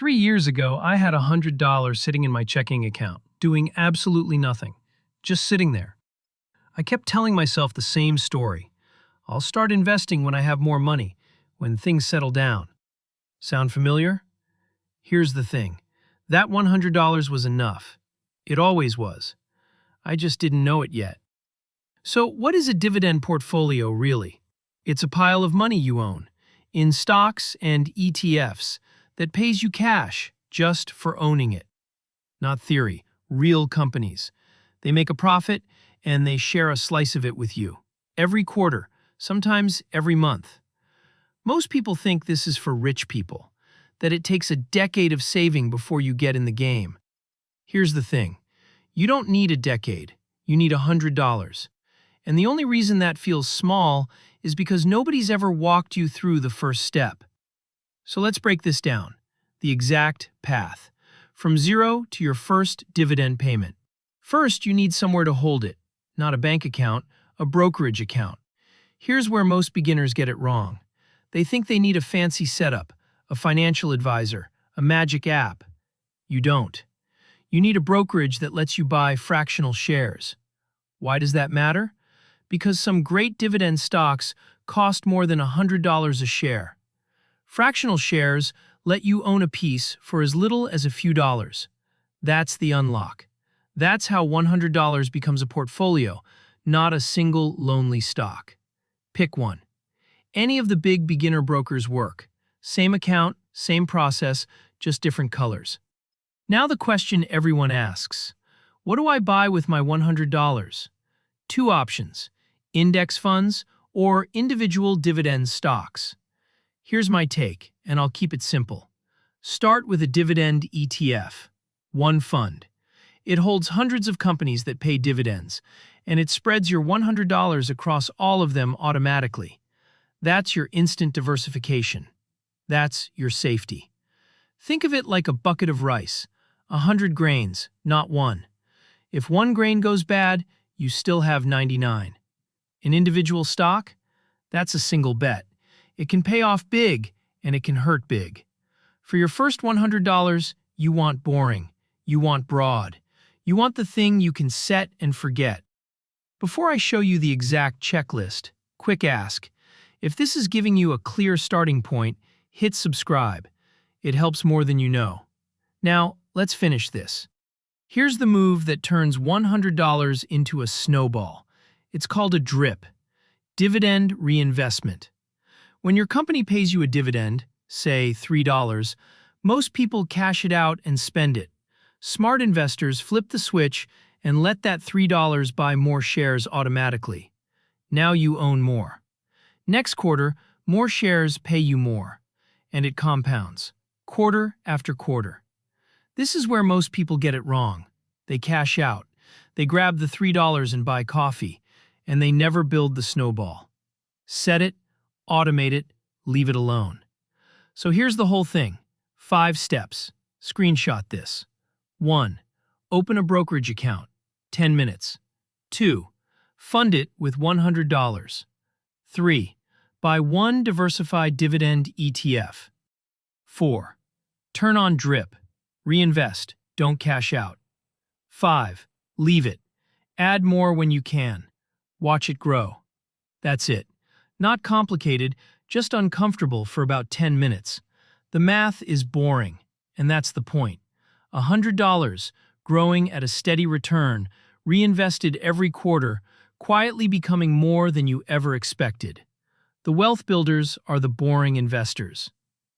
3 years ago, I had $100 sitting in my checking account, doing absolutely nothing, just sitting there. I kept telling myself the same story. I'll start investing when I have more money, when things settle down. Sound familiar? Here's the thing. That $100 was enough. It always was. I just didn't know it yet. So what is a dividend portfolio really? It's a pile of money you own, in stocks and ETFs, that pays you cash just for owning it. Not theory, real companies. They make a profit and they share a slice of it with you. Every quarter, sometimes every month. Most people think this is for rich people, that it takes a decade of saving before you get in the game. Here's the thing. You don't need a decade. You need $100. And the only reason that feels small is because nobody's ever walked you through the first step. So let's break this down. The exact path. From zero to your first dividend payment. First, you need somewhere to hold it. Not a bank account, a brokerage account. Here's where most beginners get it wrong. They think they need a fancy setup, a financial advisor, a magic app. You don't. You need a brokerage that lets you buy fractional shares. Why does that matter? Because some great dividend stocks cost more than $100 a share. Fractional shares let you own a piece for as little as a few dollars. That's the unlock. That's how $100 becomes a portfolio, not a single lonely stock. Pick one. Any of the big beginner brokers work. Same account, same process, just different colors. Now the question everyone asks, what do I buy with my $100? Two options, index funds or individual dividend stocks. Here's my take, and I'll keep it simple. Start with a dividend ETF, one fund. It holds hundreds of companies that pay dividends, and it spreads your $100 across all of them automatically. That's your instant diversification. That's your safety. Think of it like a bucket of rice, 100 grains, not one. If one grain goes bad, you still have 99. An individual stock? That's a single bet. It can pay off big, and it can hurt big. For your first $100, you want boring. You want broad. You want the thing you can set and forget. Before I show you the exact checklist, quick ask. If this is giving you a clear starting point, hit subscribe. It helps more than you know. Now, let's finish this. Here's the move that turns $100 into a snowball. It's called a DRIP, dividend reinvestment. When your company pays you a dividend, say $3, most people cash it out and spend it. Smart investors flip the switch and let that $3 buy more shares automatically. Now you own more. Next quarter, more shares pay you more. And it compounds, quarter after quarter. This is where most people get it wrong. They cash out. They grab the $3 and buy coffee, and they never build the snowball. Set it, automate it, leave it alone. So here's the whole thing. 5 steps. Screenshot this. 1. Open a brokerage account. 10 minutes. 2. Fund it with $100. 3. Buy one diversified dividend ETF. 4. Turn on DRIP. Reinvest. Don't cash out. 5. Leave it. Add more when you can. Watch it grow. That's it. Not complicated, just uncomfortable for about 10 minutes. The math is boring, and that's the point. $100, growing at a steady return, reinvested every quarter, quietly becoming more than you ever expected. The wealth builders are the boring investors.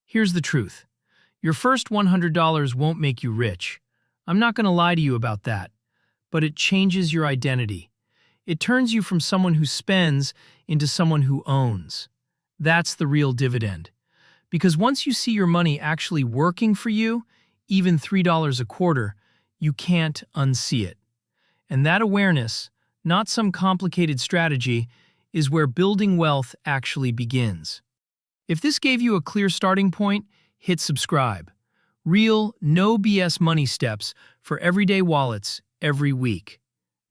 Here's the truth. Your first $100 won't make you rich. I'm not going to lie to you about that. But it changes your identity. It turns you from someone who spends into someone who owns. That's the real dividend. Because once you see your money actually working for you, even $3 a quarter, you can't unsee it. And that awareness, not some complicated strategy, is where building wealth actually begins. If this gave you a clear starting point, hit subscribe. Real, no BS money steps for everyday wallets every week.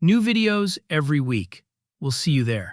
New videos every week. We'll see you there.